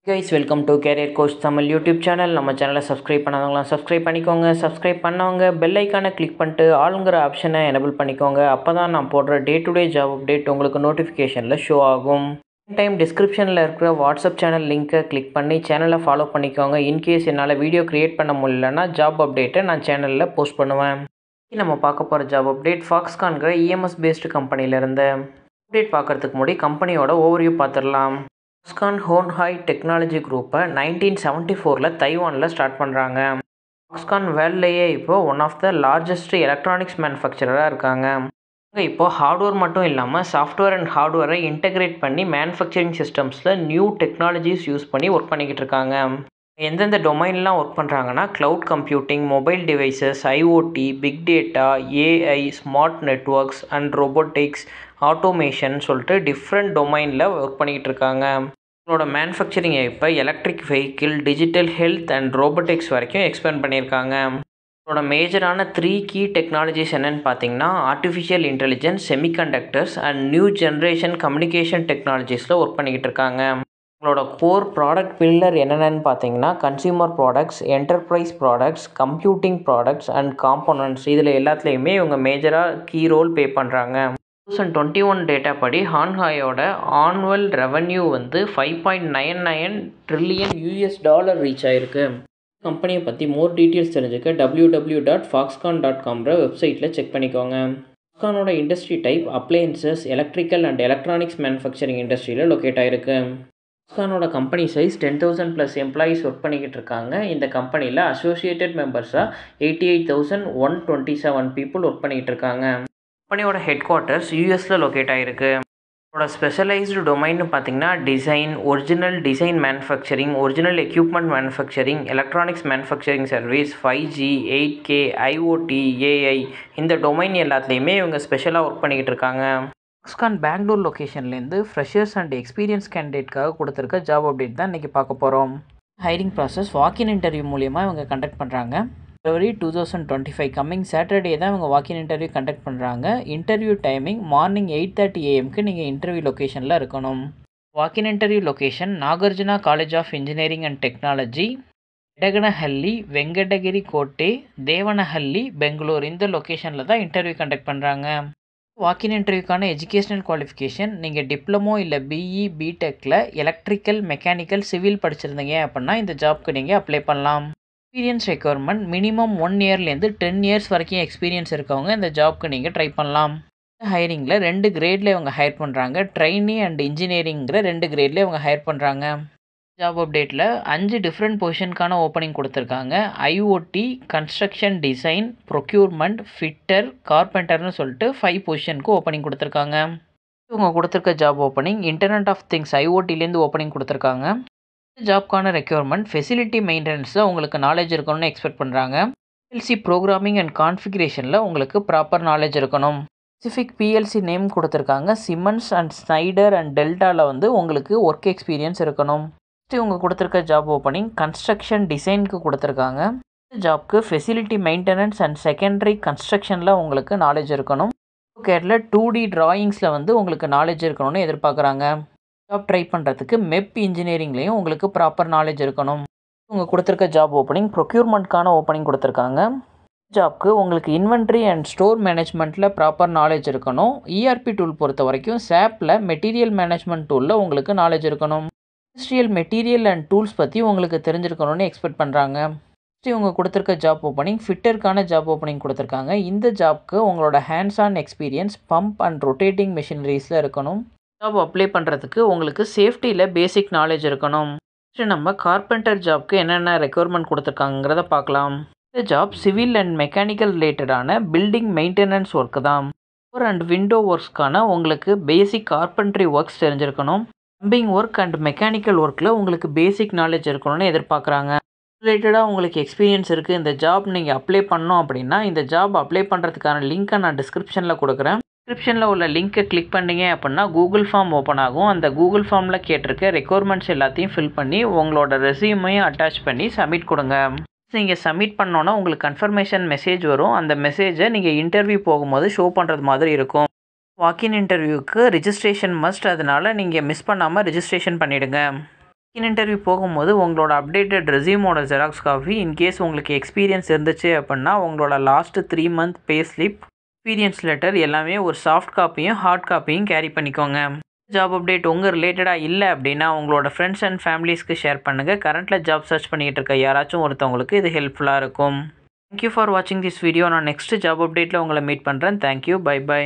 Guys, welcome to Career Coach Tamil YouTube channel. நம்ம சேனலை subscribe பண்ணாதவங்களாம் subscribe பண்ணிக்கோங்க. Subscribe பண்ணவங்க பெல் ஐக்கானை கிளிக் பண்ணிட்டு ஆளுங்கிற ஆப்ஷனை எனபிள் பண்ணிக்கோங்க. அப்போ தான் நான் போடுற day to day job update உங்களுக்கு நோட்டிஃபிகேஷனில் ஷோ ஆகும். டைம் டிஸ்கிரிப்ஷனில் இருக்கிற வாட்ஸ்அப் சேனல் லிங்க்கை கிளிக் பண்ணி சேனலை ஃபாலோ பண்ணிக்கோங்க. இன்கேஸ் என்னால் வீடியோ க்ரியேட் பண்ண முடியலன்னா ஜாப் அப்டேட்டை நான் சேனலில் போஸ்ட் பண்ணுவேன். நம்ம பார்க்க போகிற ஜாப் அப்டேட் ஃபாக்ஸ்கான்கிற இஎம்எஸ் பேஸ்டு கம்பெனியிலேருந்து. அப்டேட் பார்க்குறதுக்கு முன்னாடி கம்பெனியோட ஓவர்வியூ பார்த்துடலாம். ஃபாக்ஸ்கான் ஹோன்ஹாய் டெக்னாலஜி குரூப்பை 1974 தைவானில் ஸ்டார்ட் பண்ணுறாங்க. ஃபாக்ஸ்கான் வேர்ல்ட்லேயே இப்போது one of the largest electronics மேனுஃபேக்சரராக இருக்காங்க. இப்போது ஹார்ட்வேர் மட்டும் இல்லாமல் சாஃப்ட்வேர் அண்ட் ஹார்ட்வேரை இன்டெகிரேட் பண்ணி மேனுஃபேக்சரிங் சிஸ்டம்ஸில் நியூ டெக்னாலஜிஸ் யூஸ் பண்ணி ஒர்க் பண்ணிக்கிட்டு இருக்காங்க. எந்தெந்த டொமைன்லாம் ஒர்க் பண்ணுறாங்கன்னா cloud computing, mobile devices, IoT, big data, AI, smart networks and robotics, automation சொல்லிட்டு டிஃப்ரெண்ட் டொமைனில் ஒர்க் பண்ணிக்கிட்டு இருக்காங்க. அவங்களோட மேனுஃபேக்சரிங்கை இப்போ electric vehicle, digital health and robotics வரைக்கும் எக்ஸ்பேண்ட் பண்ணியிருக்காங்க. அவங்களோட மேஜரான 3 கீ டெக்னாலஜிஸ் என்னென்னு பார்த்தீங்கன்னா artificial intelligence, semiconductors and new generation communication டெக்னாலஜிஸில் ஒர்க் பண்ணிக்கிட்டு இருக்காங்க. அவங்களோட கோர் ப்ராடக்ட் பில்லர் என்னென்னு பார்த்தீங்கன்னா consumer products, enterprise products, computing products and components, இதில் எல்லாத்துலேயுமே இவங்க மேஜராக கீ ரோல் ப்ளே பண்ணுறாங்க. 2021 டேட்டா படி ஹான்ஹாயோட ஆனுவல் ரெவன்யூ வந்து $5.99 ட்ரில்லியன் ரீச் ஆயிருக்கு. கம்பெனியை பற்றி மோர் டீட்டெயில்ஸ் தெரிஞ்சுக்க www.foxconn.com வெப்சைட்டில் செக் பண்ணிக்கோங்க. ஃபாக்ஸ்கானோட industry type appliances, electrical and electronics manufacturing இண்டஸ்ட்ரியில் லொக்கேட் ஆயிருக்கு. ஃபாக்ஸ்கானோட கம்பெனி சைஸ் 10,000+ எம்ப்ளாயீஸ் ஒர்க் பண்ணிக்கிட்டு இருக்காங்க. இந்த கம்பெனியில் அசோசியேட்டட் மெம்பர்ஸாக 88,127 பீப்புள் ஒர்க் பண்ணிக்கிட்டு இருக்காங்க. கம்பெனியோட ஹெட் குவார்ட்டர்ஸ் யூஎஸில் லொக்கேட் ஆகிருக்கு. இதோட ஸ்பெஷலைஸ்டு டொமைன்னு பார்த்தீங்கன்னா design, original design manufacturing, original equipment manufacturing, electronics manufacturing service, 5G, 8K, IoT, AI, இந்த டொமைன் எல்லாத்துலேயுமே இவங்க ஸ்பெஷலாக ஒர்க் பண்ணிக்கிட்டு இருக்காங்க. ஃபாக்ஸ்கான் பெங்களூர் லொக்கேஷன்லேருந்து ஃப்ரெஷர்ஸ் அண்ட் எக்ஸ்பீரியன்ஸ் கேண்டிடேட்காக கொடுத்துருக்க ஜாப் அப்டேட் தான் இன்றைக்கி பார்க்க போகிறோம். ஹைரிங் ப்ராசஸ் வாக்கின் இன்டர்வியூ மூலியமாக இவங்க கண்டக்ட் பண்ணுறாங்க. February 2025 கம்மிங் சாட்டர்டே தான் இவங்க வாக்கின் இன்டர்வியூ கண்டக்ட் பண்ணுறாங்க. இன்டர்வியூ டைமிங் மார்னிங் 8:30 AM நீங்கள் இன்டர்வியூ லொக்கேஷனில் இருக்கணும். Walk in interview location Nagarjuna college of engineering and technology, Edakanahalli, Venkatagiri Kote, Devanahalli, Bangalore, இந்த லொக்கேஷனில் தான் இன்டர்வியூ கண்டக்ட் பண்ணுறாங்க. வாக்கின் இன்டர்வியூக்கான எஜுகேஷனல் குவாலிஃபிகேஷன் நீங்கள் டிப்ளமோ இல்லை பிஇ, பிடெக்கில் எலக்ட்ரிக்கல், மெக்கானிக்கல், சிவில் படிச்சிருந்தீங்க அப்படின்னா இந்த ஜாப்க்கு நீங்கள் அப்ளை பண்ணலாம். எக்ஸ்பீரியன்ஸ் ரெக்யர்மெண்ட் மினிமம் 1 இயர்லேருந்து 10 இயர்ஸ் வரைக்கும் எக்ஸ்பீரியன்ஸ் இருக்கவங்க இந்த ஜாப்க்கு நீங்கள் ட்ரை பண்ணலாம். ஹைரிங்கில் 2 கிரேடில் இவங்க ஹையர் பண்ணுறாங்க. ட்ரைனி அண்ட் இன்ஜினியரிங்கிற 2 கிரேடில் இவங்க ஹையர் பண்ணுறாங்க. ஜாப் அப்டேட்டில் 5 டிஃப்ரெண்ட் பொசிஷனுக்கான ஓப்பனிங் கொடுத்துருக்காங்க. IOT, construction design, procurement, fitter, கார்பெண்டர்னு சொல்லிட்டு 5 பொசிஷனுக்கு ஓப்பனிங் கொடுத்துருக்காங்க. இவங்க கொடுத்துருக்க job opening internet of things ஐஓடிலேருந்து ஓப்பனிங் கொடுத்துருக்காங்க. ஜாப்க்கான ரெக்யர்மெண்ட் ஃபெசிலிட்டி மெயின்டெனன்ஸில் உங்களுக்கு நாலேஜ் இருக்கணும்னு எக்ஸ்பெக்ட் பண்ணுறாங்க. பிஎல்சி ப்ரோக்ராமிங் அண்ட் கான்ஃபிகரேஷனில் உங்களுக்கு ப்ராப்பர் நாலேஜ் இருக்கணும். ஸ்பெசிஃபிக் பிஎல்சி நேம் கொடுத்துருக்காங்க. சிமன்ஸ் அண்ட் ஸ்னைடர் அண்ட் டெல்டாவில் வந்து உங்களுக்கு ஒர்க் எக்ஸ்பீரியன்ஸ் இருக்கணும். நெக்ஸ்ட் இவங்க கொடுத்துருக்க ஜாப் ஓப்பனிங் கன்ஸ்ட்ரக்ஷன் டிசைனுக்கு கொடுத்துருக்காங்க. இந்த ஜாப்க்கு ஃபெசிலிட்டி மெயின்டெனன்ஸ் அண்ட் செகண்டரி கன்ஸ்ட்ரக்ஷனில் உங்களுக்கு நாலேஜ் இருக்கணும். கேரில் 2D டிராயிங்ஸில் வந்து உங்களுக்கு நாலேஜ் இருக்கணும்னு எதிர்பார்க்குறாங்க. ஜாப் ட்ரை பண்ணுறதுக்கு மெப் இன்ஜினியரிங்லேயும் உங்களுக்கு ப்ராப்பர் நாலேஜ் இருக்கணும். உங்கள் கொடுத்துருக்க ஜாப் ஓப்பனிங் ப்ரொக்யூர்மெண்ட்கான ஓப்பனிங் கொடுத்துருக்காங்க. ஜாப்க்கு உங்களுக்கு இன்வென்ட்ரி அண்ட் ஸ்டோர் மேனேஜ்மெண்ட்டில் ப்ராப்பர் நாலேஜ் இருக்கணும். இஆர்பி டூல் பொறுத்த வரைக்கும் SAPல மெட்டீரியல் மேனேஜ்மெண்ட் டூலில் உங்களுக்கு நாலேஜ் இருக்கணும். இண்டஸ்ட்ரியல் மெட்டீரியல் அண்ட் டூல்ஸ் பற்றி உங்களுக்கு தெரிஞ்சிருக்கணும்னு எக்ஸ்பெக்ட் பண்ணுறாங்க. இவங்க கொடுத்துருக்க ஜாப் ஓப்பனிங் ஃபிட்டருக்கான ஜாப் ஓப்பனிங் கொடுத்துருக்காங்க. இந்த ஜாப்க்கு உங்களோட hands on experience pump and rotating மிஷினரிஸில் இருக்கணும். ஜாப் அப்ளை பண்ணுறதுக்கு உங்களுக்கு சேஃப்டியில் பேசிக் நாலேஜ் இருக்கணும். நம்ம கார்பெண்டர் ஜாப்க்கு என்னென்ன ரெக்யர்மெண்ட் கொடுத்துருக்காங்கிறத பார்க்கலாம். இந்த ஜாப் சிவில் அண்ட் மெக்கானிக்கல் ரிலேட்டடான பில்டிங் மெயின்டெனன்ஸ் ஒர்க்கு தான். டோர் அண்ட் விண்டோ ஒர்க்ஸ்க்கான உங்களுக்கு பேசிக் கார்பெண்ட்ரி ஒர்க்ஸ் தெரிஞ்சிருக்கணும். பிளம்பிங் ஒர்க் அண்ட் மெக்கானிக்கல் ஒர்க்கில் உங்களுக்கு பேசிக் நாலேஜ் இருக்கணும்னு எதிர்பார்க்குறாங்க. ரிலேட்டடாக உங்களுக்கு எக்ஸ்பீரியன்ஸ் இருக்குது, இந்த ஜாப் நீங்கள் அப்ளை பண்ணோம் அப்படின்னா இந்த ஜாப் அப்ளை பண்ணுறதுக்கான லிங்க்கை நான் டிஸ்கிரிப்ஷனில் கொடுக்குறேன். டிஸ்கிரிப்ஷனில் உள்ள லிங்க்கை கிளிக் பண்ணிங்க அப்படின்னா கூகுள் ஃபார்ம் ஓப்பன் ஆகும். அந்த கூகுள் ஃபார்மில் கேட்டிருக்க ரெக்யர்மெண்ட்ஸ் எல்லாத்தையும் ஃபில் பண்ணி உங்களோட ரெஸ்யூமையும் அட்டாச் பண்ணி சப்மிட் கொடுங்க. நீங்கள் சப்மிட் பண்ணோன்னா உங்களுக்கு கன்ஃபர்மேஷன் மெசேஜ் வரும். அந்த மெசேஜை நீங்கள் இன்டர்வியூ போகும்போது ஷோ பண்ணுறது மாதிரி இருக்கும். வாக்கின் இன்டர்வியூக்கு ரிஜிஸ்ட்ரேஷன் மஸ்ட், அதனால் நீங்கள் மிஸ் பண்ணாமல் ரிஜிஸ்ட்ரேஷன் பண்ணிவிடுங்க. இன்டர்வியூ போகும்போது உங்களோட அப்டேட்டட் ரெஸ்யூமோட ஜெராக்ஸ் காப்பி, இன்கேஸ் உங்களுக்கு எக்ஸ்பீரியன்ஸ் இருந்துச்சு அப்படின்னா உங்களோட last 3 month pay slip, experience letter எல்லாமே ஒரு சாஃப்ட் காப்பியும் ஹார்ட் காப்பியும் கேரி பண்ணிக்கோங்க. ஜாப் அப்டேட் உங்கள் ரிலேட்டடாக இல்லை அப்படின்னா உங்களோட ஃப்ரெண்ட்ஸ் அண்ட் ஃபேமிலிஸ்க்கு ஷேர் பண்ணுங்கள். கரண்ட்டில் ஜாப் சர்ச் பண்ணிகிட்டு இருக்க யாராச்சும் ஒருத்தவங்களுக்கு இது ஹெல்ப்ஃபுல்லாக இருக்கும். தேங்க்யூ ஃபார் வாட்சிங் திஸ் வீடியோ. நான் நெக்ஸ்ட் ஜாப் அப்டேட்டில் உங்களை மீட் பண்ணுறேன். தேங்க்யூ. பை.